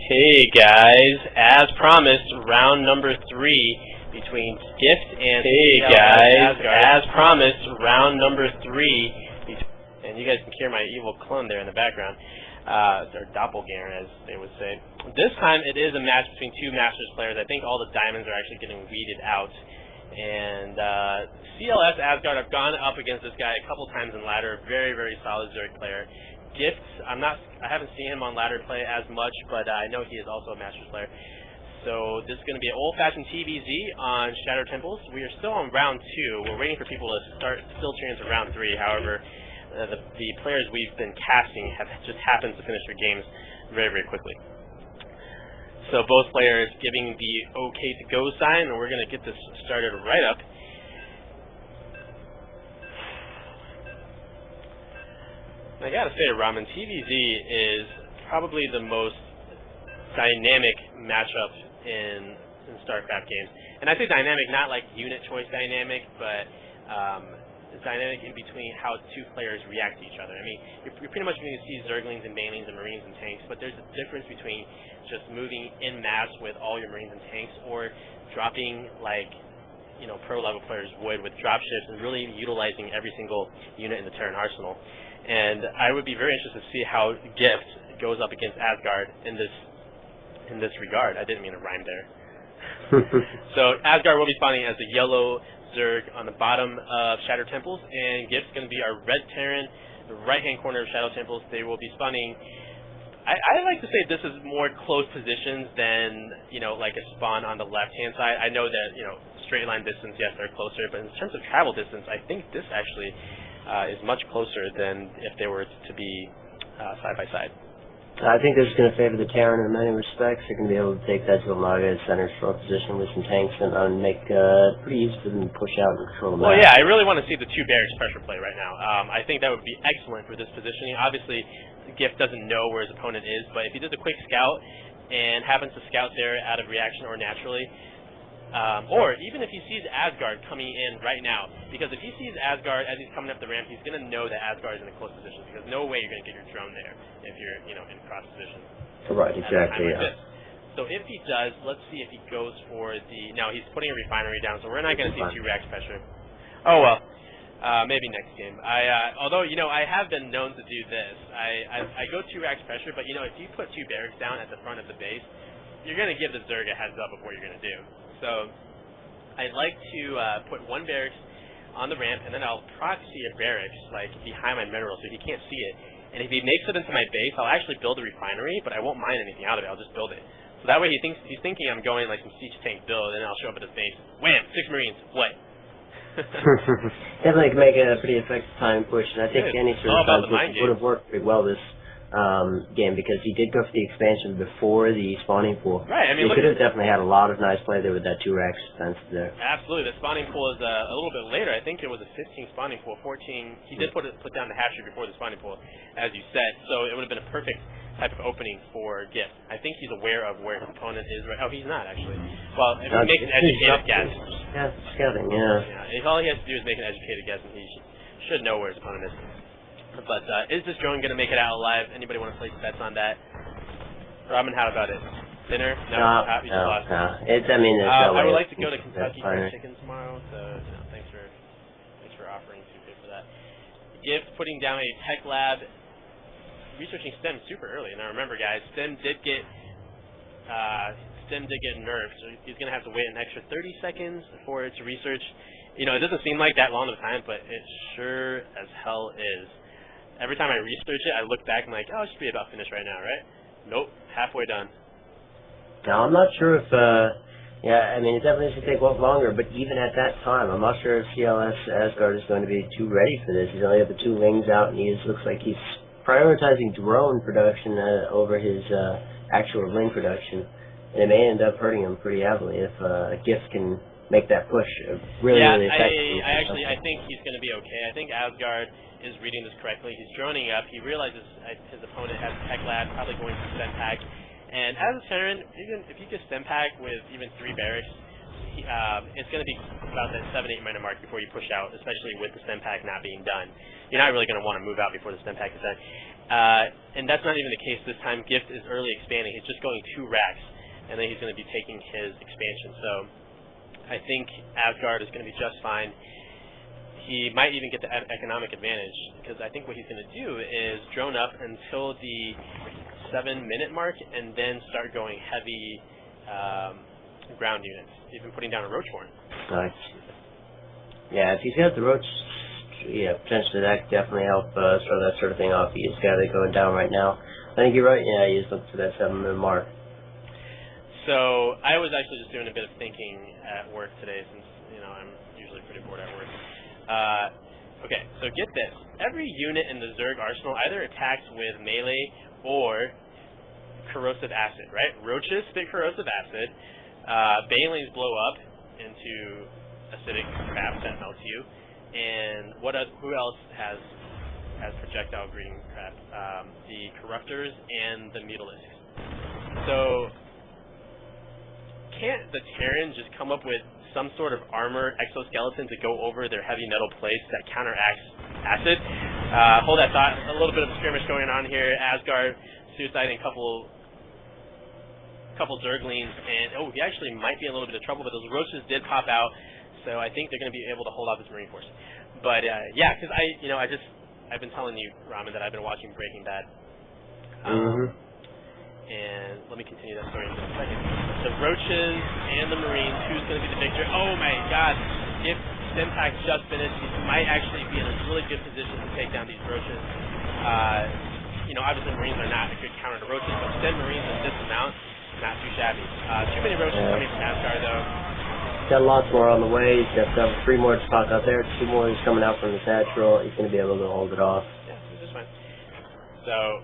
Hey guys, as promised, round number 3 between Gift and round number 3 and you guys can hear my evil clone there in the background, or doppelganger as they would say. This time it is a match between two Masters players. I think all the diamonds are actually getting weeded out, and CLS Asgard, I've gone up against this guy a couple times in ladder. Very, very solid Zerg player. Gift, I haven't seen him on ladder play as much, but I know he is also a Masters player. So this is going to be an old-fashioned TVZ on Shattered Temples. We are still on round 2. We're waiting for people to start filtering into round 3. However, the players we've been casting have just happened to finish their games very, very quickly. So both players giving the okay to go sign, and we're going to get this started right up. I gotta say, Ramen, TVZ is probably the most dynamic matchup in StarCraft games. And I say dynamic, not like unit choice dynamic, but dynamic in between how two players react to each other. I mean, you're pretty much going to see Zerglings and Banelings and Marines and tanks, but there's a difference between just moving in mass with all your Marines and tanks, or dropping like, you know, pro level players would with dropships and really utilizing every single unit in the Terran arsenal. And I would be very interested to see how Gift goes up against Asgard in this regard. I didn't mean to rhyme there. So Asgard will be spawning as the yellow Zerg on the bottom of Shadow Temples, and Gift's going to be our red Terran, the right-hand corner of Shadow Temples. They will be spawning. I like to say this is more close positions than, you know, like a spawn on the left-hand side. I know that, you know, straight line distance, yes, they're closer, but in terms of travel distance, I think this actually is much closer than if they were to be side by side. I think this is going to favor the Terran in many respects. They're going to be able to take that to Umaga center strong position with some tanks and make pretty easy for them to push out and control the map. Well, yeah, I really want to see the two barracks pressure play right now. I think that would be excellent for this positioning. Obviously, Gift doesn't know where his opponent is, but if he does a quick scout and happens to scout there out of reaction or naturally, or even if he sees Asgard coming in right now, because if he sees Asgard as he's coming up the ramp, he's going to know that Asgard is in a close position, because no way you're going to get your drone there if you're, you know, in cross position. Right, exactly, yeah. So if he does, let's see if he goes for the... Now, he's putting a refinery down, so we're not going to see 2 racks pressure. Oh, well. Maybe next game. Although, you know, I have been known to do this. I go 2 racks pressure, but, you know, if you put 2 barracks down at the front of the base, you're going to give the Zerg a heads up of what you're going to do. So I'd like to put 1 barracks on the ramp, and then I'll proxy a barracks like behind my mineral so he can't see it. And if he makes it into my base, I'll actually build a refinery, but I won't mine anything out of it. I'll just build it. So that way he's thinking I'm going like some siege tank build, and then I'll show up at his base. Wham! 6 Marines. What? Definitely can make a pretty effective time push, and I think any sort of time would have worked pretty well this game, because he did go for the expansion before the spawning pool. Right, I mean, he could have definitely had a lot of nice play there with that 2 racks defense there. Absolutely, the spawning pool is a little bit later. I think it was a 15 spawning pool, 14. He did put down the hatchery before the spawning pool, as you said, so it would have been a perfect type of opening for Gift. I think he's aware of where his opponent is. Right? Oh, he's not actually. Well, if he makes an educated guess. Yeah, scouting, yeah. All he has to do is make an educated guess, and he should know where his opponent is. But is this drone going to make it out alive? Anybody want to place bets on that? Robin, how about it? Dinner? No. You just lost. No. I mean, I would like to go to Kentucky Fried Chicken tomorrow, so thanks for offering to pay for that. Gift putting down a tech lab, researching STEM super early. Now remember, guys, STEM did get nerfed, so he's going to have to wait an extra 30 seconds for it to research. You know, it doesn't seem like that long of a time, but it sure as hell is. Every time I research it, I look back and I'm like, oh, it should be about finished right now, right? Nope, halfway done. Now, I'm not sure if, yeah, I mean, it definitely should take longer, but even at that time, I'm not sure if CLS Asgard is going to be too ready for this. He's only got the 2 wings out, and he looks like he's prioritizing drone production over his actual ring production. And it may end up hurting him pretty heavily if Gift can make that push really effectively. I think he's going to be okay. I think Asgard is reading this correctly. He's droning up. He realizes his opponent has tech lab, probably going to stem pack. And as a Terran, even if you get stem pack with even 3 barracks, it's going to be about that 7-8 minute mark before you push out, especially with the stem pack not being done. You're not really going to want to move out before the stem pack is done. And that's not even the case this time. Gift is early expanding. He's just going 2 racks, and then he's going to be taking his expansion. So I think Asgard is going to be just fine. He might even get the economic advantage, because I think what he's going to do is drone up until the 7-minute mark, and then start going heavy ground units, even putting down a Roach Horn. Nice. Yeah, if he's got the Roach, potentially that could definitely help throw that sort of thing off. He's got it going down right now. I think you're right. Yeah, he's looking for that 7-minute mark. So I was actually just doing a bit of thinking at work today, since I'm usually pretty bored at work. Okay, so get this. Every unit in the Zerg arsenal either attacks with melee or corrosive acid, right? Roaches spit corrosive acid. Banelings blow up into acidic crap that melts you. And who else has projectile breeding crap? The Corruptors and the Mutilisks. So can't the Terran just come up with some sort of armor exoskeleton to go over their heavy metal plates that counteracts acid? Hold that thought. A little bit of a skirmish going on here. Asgard suiciding a couple Zerglings, and he actually might be in a little bit of trouble, but those Roaches did pop out, so I think they're going to be able to hold off this Marine Force. But yeah, because I've been telling you, Ramen, that I've been watching Breaking Bad. And let me continue that story in just a second. The Roaches and the Marines, who's going to be the victor? Oh my god, if Stimpack just finished, he might actually be in a really good position to take down these Roaches. Obviously Marines are not a good counter to Roaches, but 10 Marines in this amount, not too shabby. Too many Roaches coming from Asgard, though. Got lots more on the way. He's got 3 more spots out there. 2 more is coming out from his natural. He's going to be able to hold it off. Yeah, this is fine. So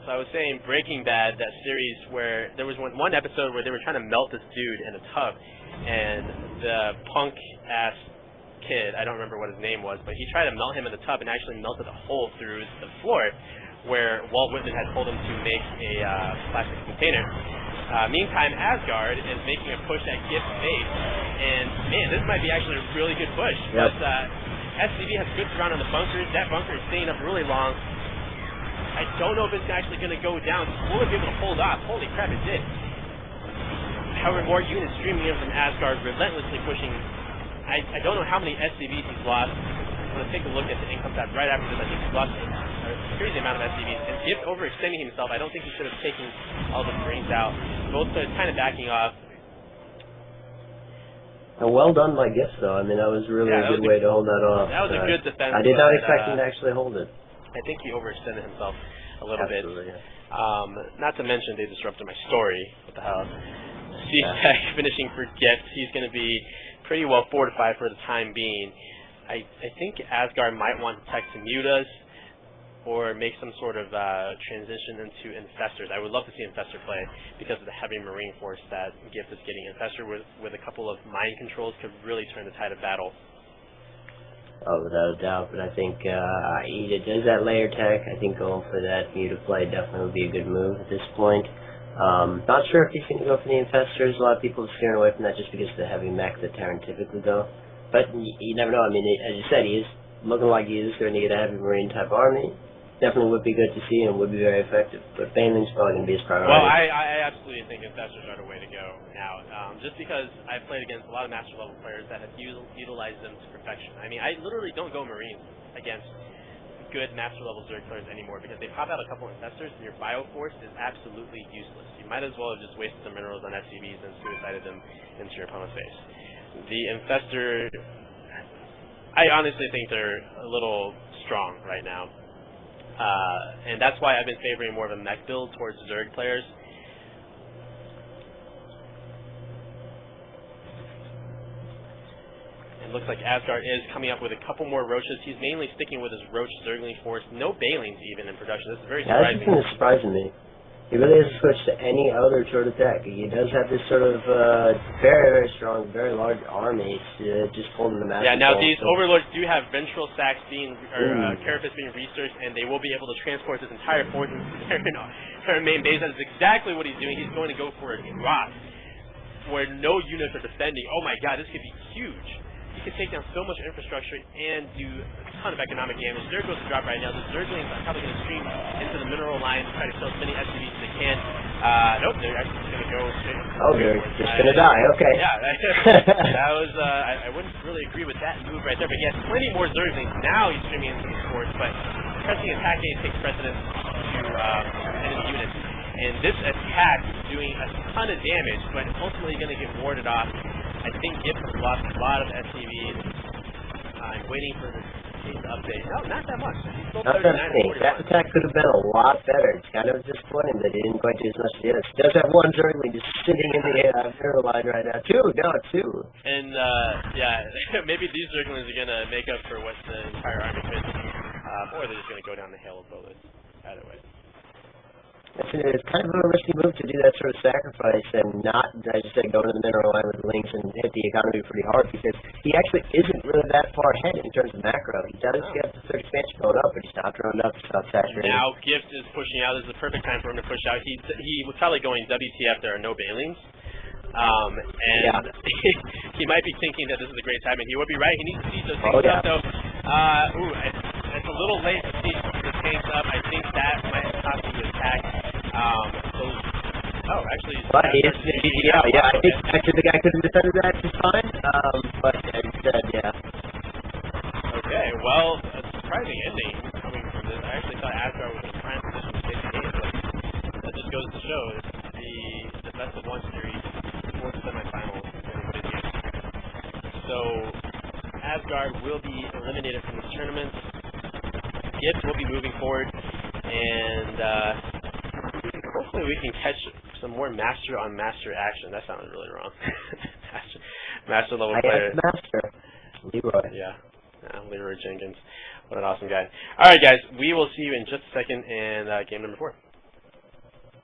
I was saying Breaking Bad, that series where there was one episode where they were trying to melt this dude in a tub, and the punk-ass kid, I don't remember what his name was, but he tried to melt him in the tub and actually melted a hole through the floor where Walt Whitman had told him to make a plastic container. Meantime, Asgard is making a push at Gift's base, and man, this might be actually a really good push. Yep. But SCV has good surround on the bunkers. That bunker is staying up really long. I don't know if it's actually going to go down. Will it be able to hold off? Holy crap, it did. However, more units streaming in from Asgard, relentlessly pushing. I don't know how many SCVs he's lost. I'm going to take a look at the income tab right after this. I think he's lost a crazy amount of SCVs. And Gift overextending himself. I don't think he should have taken all the Marines out. Both kind of backing off. Well done by Gift, though. I mean, that was really a good way to hold that off. That was a good defense. I did not expect him to actually hold it. I think he overextended himself a little bit. Yeah. Not to mention they disrupted my story. What the hell? CiG finishing for Gift. He's going to be pretty well fortified for the time being. I think Asgard might want to tech to mute us or make some sort of transition into Infestors. I would love to see Infestor play because of the heavy Marine force that Gift is getting. Infestor with a couple of mind controls could really turn the tide of battle. Oh, without a doubt, but I think he does that layer tech. I think going for that muted play definitely would be a good move at this point. Not sure if he's going to go for the Infestors. A lot of people are steering away from that just because of the heavy mech that Terran typically go. But you never know. I mean, as you said, he is looking like he is going to get a heavy Marine type army. Definitely would be good to see and would be very effective. But Baneling's probably going to be his priority. Well, I absolutely think Infestors are the way to go now. Just because I've played against a lot of Master level players that have utilized them to perfection. I mean, I literally don't go Marines against good Master level Zerg players anymore because they pop out a couple Infestors and your Bioforce is absolutely useless. You might as well have just wasted some minerals on SCVs and suicided them into your opponent's face. The Infestor, I honestly think they're a little strong right now. And that's why I've been favoring more of a mech build towards Zerg players. It looks like Asgard is coming up with a couple more Roaches. He's mainly sticking with his Roach Zergling force. No Banelings even in production. This is very surprising. Yeah, that's surprising me. He really hasn't switched to any other sort of tech. He does have this sort of very, very strong, very large army just holding the master. Yeah, now these Overlords do have ventral sacks being, or carapace being researched, and they will be able to transport this entire force into their main base. That is exactly what he's doing. He's going to go for a drop where no units are defending. Oh my god, this could be huge. he can take down so much infrastructure and do a ton of economic damage. There goes the drop right now. The Zerglings are probably going to stream into the mineral line to try to kill as many SCVs as they can. Nope, they're actually just going to go straight. Oh, they're just going to die. Okay. Yeah, that was. I wouldn't really agree with that move right there. But he has plenty more Zerglings. Now he's streaming into the sports, but pressing attack A takes precedence to enemy units. And this attack is doing a ton of damage, but ultimately going to get warded off. I think Gibbs has lost a lot of SCVs. I'm waiting for the case to update. No, not that much. He's still Not 39 that and thing. 41. That attack could have been a lot better. It's kind of disappointing that he didn't quite do as much damage. He does have one Zergling just sitting in the middle line right now. Two. And, yeah, maybe these Zerglings are going to make up for what the entire army missed. Or they're just going to go down the hill of bullets. Either way. It's kind of a risky move to do that sort of sacrifice and not, as you said, go to the mineral line with the links and hit the economy pretty hard, because he actually isn't really that far ahead in terms of macro. He does get the third expansion going up, but he's not throwing up stuff saturated. Now Gift is pushing out. This is the perfect time for him to push out. He was probably going WTF, there are no Bailings. And he might be thinking that this is a great time, and he would be right. He needs to see those things up, though. It's a little late to see the tanks up. I think that might have cost him the attack. Actually, but he is, I think actually the guy could have defended that just fine, but instead, Okay, well, a surprising ending coming from this. I actually thought Asgard was in a prime position to take the game, but that just goes to show the best of one series, fourth semifinals, so Asgard will be eliminated from this tournament. Gibbs will be moving forward, and hopefully we can catch some more master on master action. That sounded really wrong. master level player. Master. Leroy. Yeah, Leroy Jenkins. What an awesome guy. All right, guys, we will see you in just a second in game number 4.